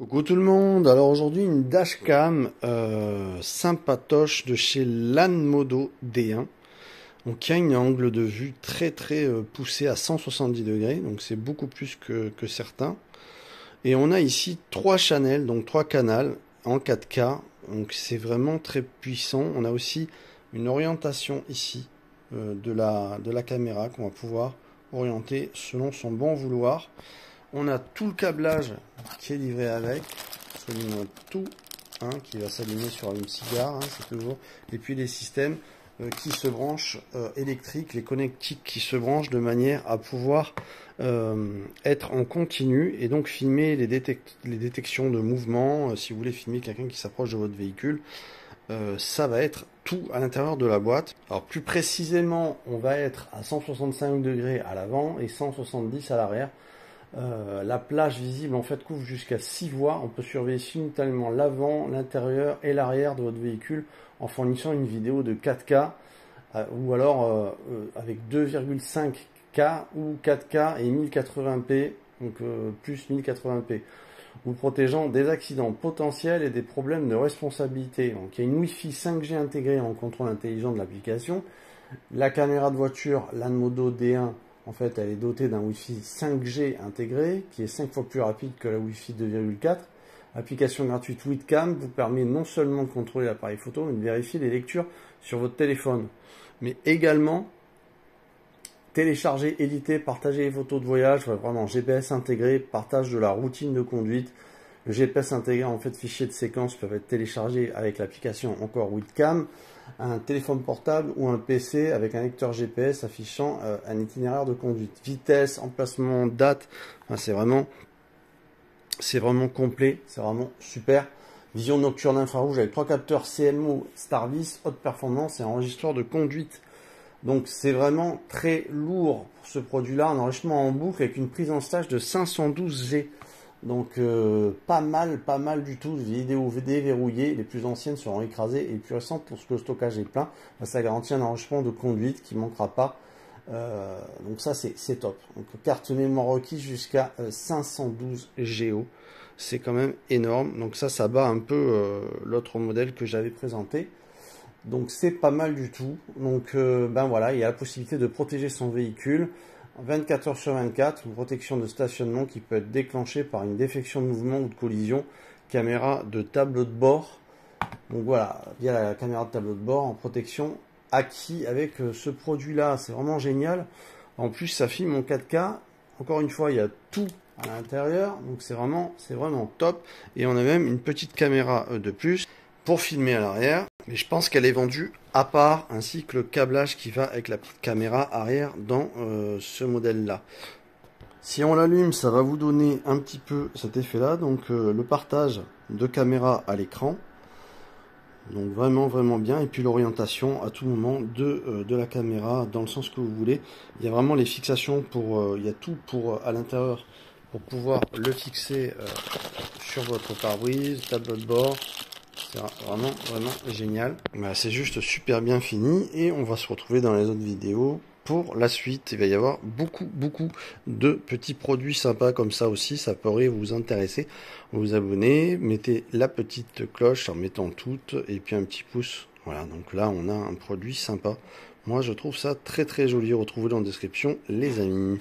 Coucou tout le monde, alors aujourd'hui une dashcam sympatoche de chez Lanmodo D1. Donc il y a un angle de vue très poussé à 170 degrés, donc c'est beaucoup plus que certains. Et on a ici trois channels, donc trois canaux en 4K, donc c'est vraiment très puissant. On a aussi une orientation ici de la caméra qu'on va pouvoir orienter selon son bon vouloir. On a tout le câblage qui est livré avec, absolument tout, qui va s'aligner sur une cigare, c'est toujours. Et puis les systèmes qui se branchent électriques, les connectiques qui se branchent de manière à pouvoir être en continu et donc filmer les détections de mouvement. Si vous voulez filmer quelqu'un qui s'approche de votre véhicule, ça va être tout à l'intérieur de la boîte. Alors plus précisément, on va être à 165 degrés à l'avant et 170 à l'arrière. La plage visible en fait couvre jusqu'à 6 voies. On peut surveiller simultanément l'avant, l'intérieur et l'arrière de votre véhicule en fournissant une vidéo de 4K ou alors avec 2,5K ou 4K et 1080p, donc plus 1080p, vous protégeant des accidents potentiels et des problèmes de responsabilité. Donc il y a une Wi-Fi 5G intégrée en contrôle intelligent de l'application. La caméra de voiture Lanmodo D1, en fait, elle est dotée d'un Wi-Fi 5G intégré, qui est 5 fois plus rapide que la Wi-Fi 2,4. Application gratuite Witcam vous permet non seulement de contrôler l'appareil photo, mais de vérifier les lectures sur votre téléphone. Mais également, télécharger, éditer, partager les photos de voyage, vraiment GPS intégré, partage de la routine de conduite. Le GPS intégré, en fait, fichiers de séquence peuvent être téléchargés avec l'application encore Witcam. Un téléphone portable ou un PC avec un lecteur GPS affichant un itinéraire de conduite. Vitesse, emplacement, date, enfin, c'est vraiment complet, c'est vraiment super. Vision nocturne infrarouge avec 3 capteurs CMO Starvis, haute performance et enregistreur de conduite. Donc c'est vraiment très lourd pour ce produit-là, un enregistrement en boucle avec une prise en stage de 512G. Donc pas mal du tout. Vidéos déverrouillées, les plus anciennes seront écrasées et les plus récentes, lorsque le stockage est plein, ça garantit un enregistrement de conduite qui ne manquera pas. Donc ça c'est top. Donc carte mémoire requise jusqu'à 512 Go, c'est quand même énorme. Donc ça bat un peu l'autre modèle que j'avais présenté. Donc c'est pas mal du tout. Donc ben voilà, il y a la possibilité de protéger son véhicule 24 heures sur 24, une protection de stationnement qui peut être déclenchée par une défection de mouvement ou de collision. Caméra de tableau de bord. Donc voilà, via la caméra de tableau de bord en protection acquis avec ce produit-là. C'est vraiment génial. En plus, ça filme en 4K. Encore une fois, il y a tout à l'intérieur. Donc c'est vraiment top. Et on a même une petite caméra de plus pour filmer à l'arrière. Mais je pense qu'elle est vendue à part, ainsi que le câblage qui va avec la petite caméra arrière dans ce modèle-là. Si on l'allume, ça va vous donner un petit peu cet effet-là. Donc le partage de caméra à l'écran. Donc vraiment bien. Et puis l'orientation à tout moment de la caméra dans le sens que vous voulez. Il y a vraiment les fixations pour... il y a tout pour à l'intérieur pour pouvoir le fixer sur votre pare-brise, tableau de bord. C'est vraiment génial. Bah, c'est juste super bien fini et on va se retrouver dans les autres vidéos pour la suite. Il va y avoir beaucoup de petits produits sympas comme ça aussi. Ça pourrait vous intéresser. Vous abonnez, mettez la petite cloche en mettant toutes et puis un petit pouce. Voilà, donc là on a un produit sympa. Moi je trouve ça très joli. Retrouvez-le en description les amis.